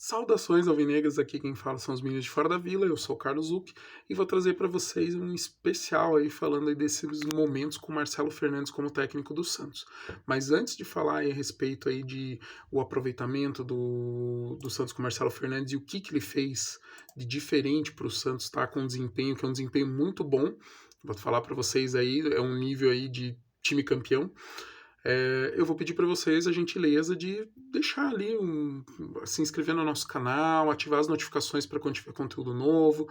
Saudações alvinegras, aqui quem fala são os meninos de Fora da Vila, eu sou o Carlos Zuc e vou trazer para vocês um especial aí falando aí desses momentos com o Marcelo Fernandes como técnico do Santos. Mas antes de falar aí a respeito aí de o aproveitamento do Santos com o Marcelo Fernandes e o que ele fez de diferente para o Santos estar com um desempenho que é um desempenho muito bom, vou falar para vocês aí, é um nível aí de time campeão. Eu vou pedir para vocês a gentileza de deixar ali, se inscrever no nosso canal, ativar as notificações para quando tiver conteúdo novo.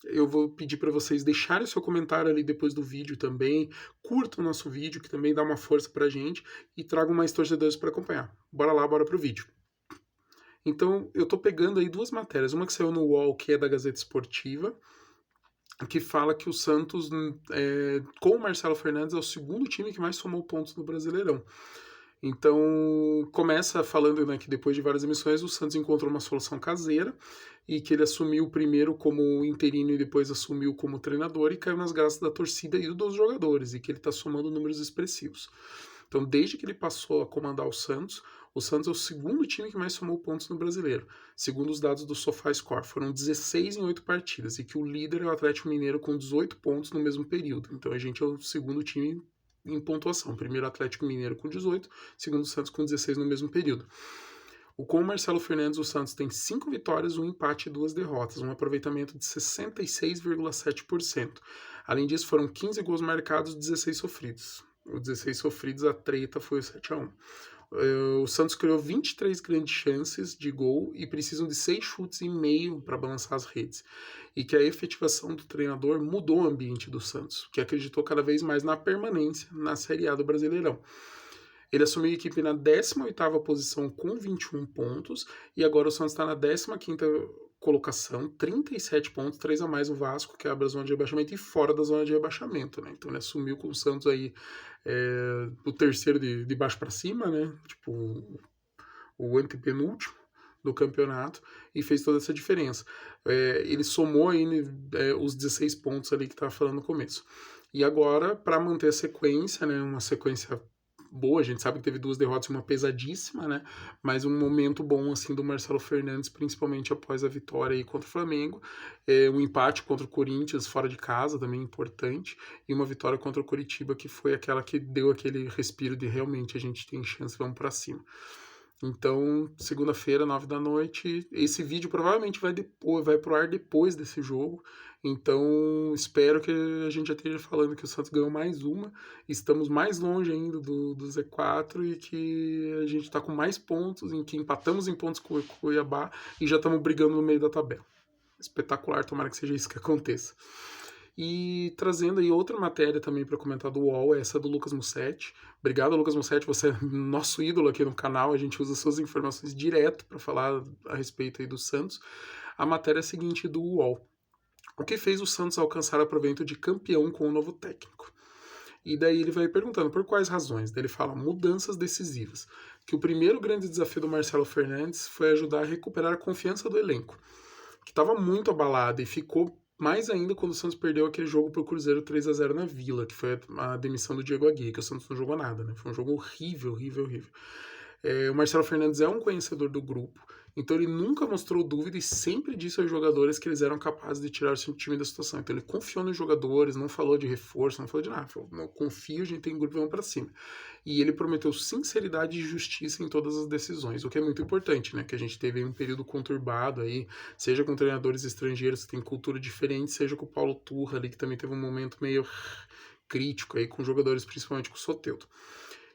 Eu vou pedir para vocês deixarem o seu comentário ali depois do vídeo também. Curtam o nosso vídeo, que também dá uma força para a gente, e tragam mais torcedores para acompanhar. Bora lá, bora pro vídeo. Então, eu tô pegando aí duas matérias. Uma que saiu no UOL, que é da Gazeta Esportiva, que fala que o Santos, com o Marcelo Fernandes, é o segundo time que mais somou pontos no Brasileirão. Então, começa falando, né, que depois de várias emissões o Santos encontrou uma solução caseira e que ele assumiu primeiro como interino e depois assumiu como treinador e caiu nas graças da torcida e dos jogadores, e que ele está somando números expressivos. Então, desde que ele passou a comandar o Santos é o segundo time que mais somou pontos no Brasileiro, segundo os dados do SofaScore. Foram 16 em 8 partidas, e que o líder é o Atlético Mineiro com 18 pontos no mesmo período. Então, a gente é o segundo time em pontuação. Primeiro Atlético Mineiro com 18, segundo o Santos com 16 no mesmo período. Com o Marcelo Fernandes, o Santos tem 5 vitórias, 1 empate e 2 derrotas, um aproveitamento de 66,7%. Além disso, foram 15 gols marcados e 16 sofridos. Os 16 sofridos, a treta foi o 7-1. O Santos criou 23 grandes chances de gol e precisam de 6 chutes e meio para balançar as redes. E que a efetivação do treinador mudou o ambiente do Santos, que acreditou cada vez mais na permanência na Série A do Brasileirão. Ele assumiu a equipe na 18ª posição com 21 pontos e agora o Santos está na 15ª colocação, 37 pontos, 3 a mais o Vasco, que abre a zona de rebaixamento, e fora da zona de rebaixamento, né? Então ele assumiu com o Santos aí o terceiro de baixo para cima, né? Tipo, o antepenúltimo do campeonato, e fez toda essa diferença. Ele somou aí os 16 pontos ali que estava falando no começo. E agora, para manter a sequência, né? Uma sequência boa, a gente sabe que teve 2 derrotas e uma pesadíssima, né? Mas um momento bom, assim, do Marcelo Fernandes, principalmente após a vitória aí contra o Flamengo, um empate contra o Corinthians fora de casa, também importante, e uma vitória contra o Coritiba, que foi aquela que deu aquele respiro de realmente a gente tem chance, vamos para cima. Então, segunda-feira, 9 da noite, esse vídeo provavelmente vai pro ar depois desse jogo. Então, espero que a gente já esteja falando que o Santos ganhou mais uma, estamos mais longe ainda do Z4 e que a gente está com mais pontos, em que empatamos em pontos com o Cuiabá e já estamos brigando no meio da tabela. Espetacular, tomara que seja isso que aconteça. E trazendo aí outra matéria também para comentar do UOL, essa do Lucas Mussetti. Obrigado, Lucas Mussetti, você é nosso ídolo aqui no canal, a gente usa suas informações direto para falar a respeito aí do Santos. A matéria é a seguinte do UOL. O que fez o Santos alcançar o provento de campeão com o novo técnico? E daí ele vai perguntando por quais razões. Daí ele fala mudanças decisivas. Que o primeiro grande desafio do Marcelo Fernandes foi ajudar a recuperar a confiança do elenco, que estava muito abalada e ficou mais ainda quando o Santos perdeu aquele jogo pro Cruzeiro 3-0 na Vila, que foi a demissão do Diego Aguirre, que o Santos não jogou nada, né? Foi um jogo horrível, horrível, horrível. O Marcelo Fernandes é um conhecedor do grupo, então ele nunca mostrou dúvida e sempre disse aos jogadores que eles eram capazes de tirar o seu time da situação. Então ele confiou nos jogadores, não falou de reforço, não falou de nada. Falou, não, confio, a gente tem grupo, vamos pra cima. E ele prometeu sinceridade e justiça em todas as decisões, o que é muito importante, né? Que a gente teve um período conturbado aí, seja com treinadores estrangeiros que têm cultura diferente, seja com o Paulo Turra ali, que também teve um momento meio crítico aí com jogadores, principalmente com o Soteldo.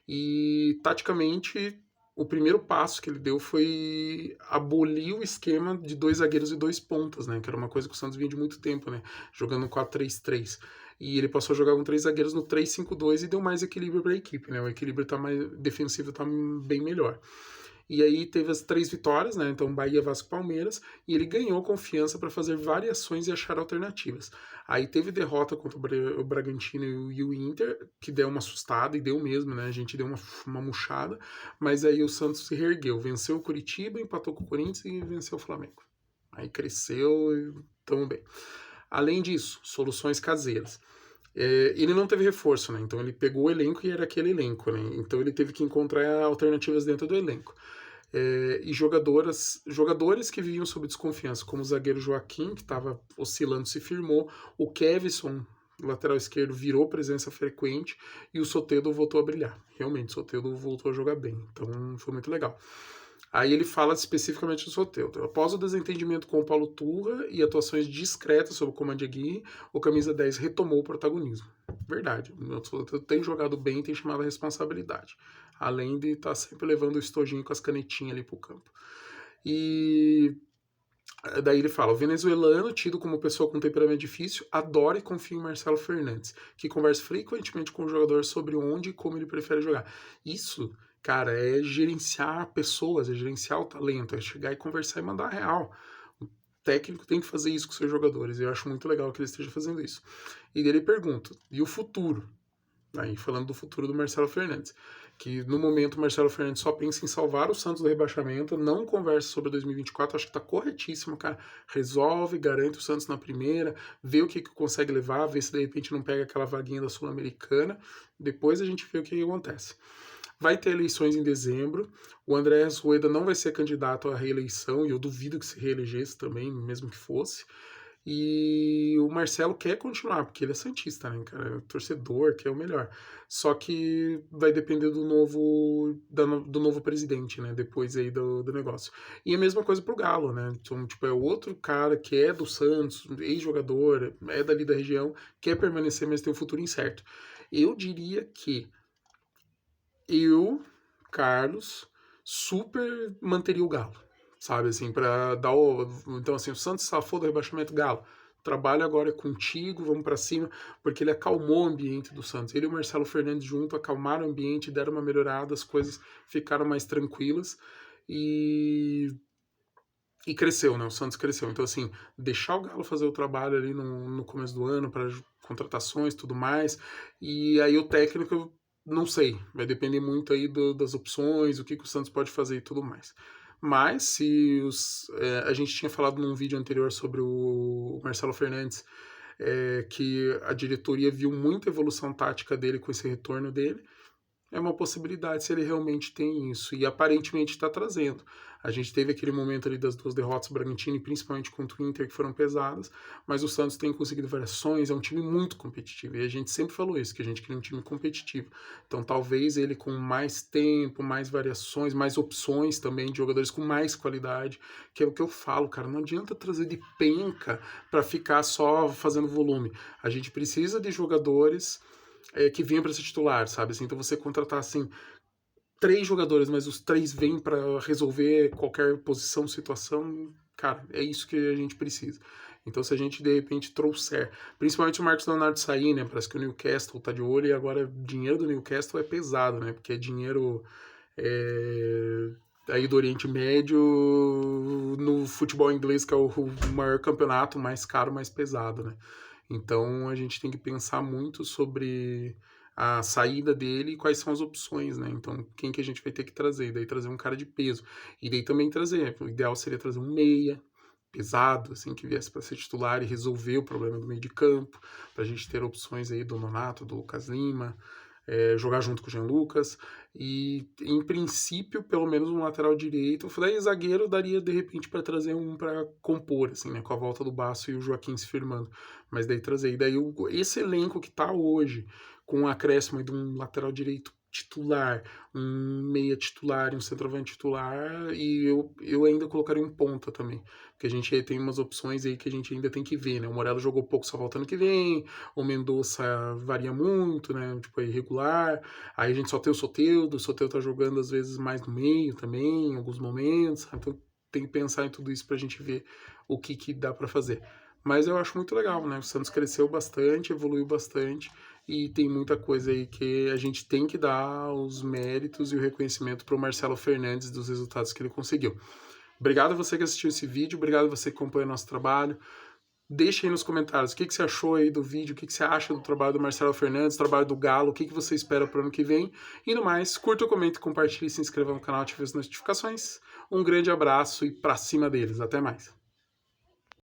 E taticamente, o primeiro passo que ele deu foi abolir o esquema de 2 zagueiros e 2 pontas, né? Que era uma coisa que o Santos vinha de muito tempo, né? Jogando 4-3-3. E ele passou a jogar com 3 zagueiros no 3-5-2 e deu mais equilíbrio para a equipe, né? O equilíbrio defensivo tá bem melhor. E aí teve as 3 vitórias, né? Então Bahia, Vasco, Palmeiras, e ele ganhou confiança para fazer variações e achar alternativas. Aí teve derrota contra o Bragantino e o Inter, que deu uma assustada, e deu mesmo, né? A gente deu uma murchada, mas aí o Santos se reergueu, venceu o Curitiba, empatou com o Corinthians e venceu o Flamengo. Aí cresceu e tamo bem. Além disso, soluções caseiras. Ele não teve reforço, né? Então ele pegou o elenco e era aquele elenco, né? Então ele teve que encontrar alternativas dentro do elenco. e jogadores que viviam sob desconfiança, como o zagueiro Joaquim, que estava oscilando, se firmou, o Kevson, lateral esquerdo, virou presença frequente e o Soteldo voltou a brilhar. Realmente, o Soteldo voltou a jogar bem, então foi muito legal. Aí ele fala especificamente do Soteldo. Após o desentendimento com o Paulo Turra e atuações discretas sob o comando de Aguirre, o camisa 10 retomou o protagonismo. Verdade, o Soteldo tem jogado bem, tem chamado a responsabilidade, além de estar sempre levando o estojinho com as canetinhas ali pro campo. E daí ele fala, o venezuelano, tido como pessoa com temperamento difícil, adora e confia em Marcelo Fernandes, que conversa frequentemente com o jogador sobre onde e como ele prefere jogar. Isso, cara, é gerenciar pessoas, é gerenciar o talento, é chegar e conversar e mandar a real. O técnico tem que fazer isso com seus jogadores, e eu acho muito legal que ele esteja fazendo isso. E dele pergunta, e o futuro? Aí falando do futuro do Marcelo Fernandes, que no momento o Marcelo Fernandes só pensa em salvar o Santos do rebaixamento, não conversa sobre 2024, acho que tá corretíssimo, cara. Resolve, garante o Santos na primeira, vê o que consegue levar, vê se de repente não pega aquela vaguinha da Sul-Americana, depois a gente vê o que acontece. Vai ter eleições em dezembro, o Andrés Rueda não vai ser candidato à reeleição, e eu duvido que se reelegesse também, mesmo que fosse. E o Marcelo quer continuar, porque ele é santista, né, cara? É torcedor, quer o melhor. Só que vai depender do novo presidente, né? Depois aí do negócio. E a mesma coisa pro Galo, né? Então, tipo, é outro cara que é do Santos, ex-jogador, é dali da região, quer permanecer, mas tem um futuro incerto. Eu diria que eu, Carlos, super manteria o Galo, sabe, assim, para dar o... Então, assim, o Santos safou do rebaixamento, Galo, trabalho agora é contigo, vamos para cima, porque ele acalmou o ambiente do Santos. Ele e o Marcelo Fernandes junto acalmaram o ambiente, deram uma melhorada, as coisas ficaram mais tranquilas e cresceu, né? O Santos cresceu. Então, assim, deixar o Galo fazer o trabalho ali no começo do ano para contratações e tudo mais. E aí o técnico, não sei, vai depender muito aí das opções, o que o Santos pode fazer e tudo mais. Mas se a gente tinha falado num vídeo anterior sobre o Marcelo Fernandes, que a diretoria viu muita evolução tática dele com esse retorno dele, é uma possibilidade se ele realmente tem isso. E aparentemente está trazendo. A gente teve aquele momento ali das duas derrotas Bragantino e principalmente contra o Inter que foram pesadas, mas o Santos tem conseguido variações, é um time muito competitivo. E a gente sempre falou isso, que a gente queria um time competitivo. Então talvez ele com mais tempo, mais variações, mais opções também de jogadores com mais qualidade, que é o que eu falo, cara, não adianta trazer de penca para ficar só fazendo volume. A gente precisa de jogadores que vinha para ser titular, sabe? Assim, então você contratar assim 3 jogadores, mas os 3 vêm para resolver qualquer posição, situação, cara, é isso que a gente precisa. Então se a gente de repente trouxer, principalmente o Marcos Leonardo sair, né? Parece que o Newcastle tá de olho e agora o dinheiro do Newcastle é pesado, né? Porque é dinheiro aí do Oriente Médio no futebol inglês, que é o maior campeonato, mais caro, mais pesado, né? Então a gente tem que pensar muito sobre a saída dele e quais são as opções, né? Então quem que a gente vai ter que trazer? E daí trazer um cara de peso. E daí também trazer, o ideal seria trazer um meia pesado, assim, que viesse para ser titular e resolver o problema do meio de campo, para a gente ter opções aí do Nonato, do Lucas Lima, jogar junto com o Jean Lucas, e em princípio, pelo menos um lateral direito. Eu falei, zagueiro daria de repente para trazer um para compor, assim, né, com a volta do Baço e o Joaquim se firmando, mas daí trazer. E daí esse elenco que tá hoje, com o acréscimo de um lateral direito titular, um meia titular, um centroavante titular, e eu ainda colocaria um ponta também, porque a gente tem umas opções aí que a gente ainda tem que ver, né? O Morello jogou pouco, só volta ano que vem, o Mendonça varia muito, né? Tipo, é irregular, aí a gente só tem o Soteldo tá jogando às vezes mais no meio também, em alguns momentos, então tem que pensar em tudo isso pra gente ver o que dá pra fazer. Mas eu acho muito legal, né? O Santos cresceu bastante, evoluiu bastante, e tem muita coisa aí que a gente tem que dar os méritos e o reconhecimento para o Marcelo Fernandes dos resultados que ele conseguiu. Obrigado a você que assistiu esse vídeo, obrigado a você que acompanha o nosso trabalho. Deixe aí nos comentários o que você achou aí do vídeo, o que você acha do trabalho do Marcelo Fernandes, do trabalho do Galo, o que você espera para o ano que vem. E no mais, curta, comente, compartilhe, se inscreva no canal, ative as notificações. Um grande abraço e pra cima deles. Até mais.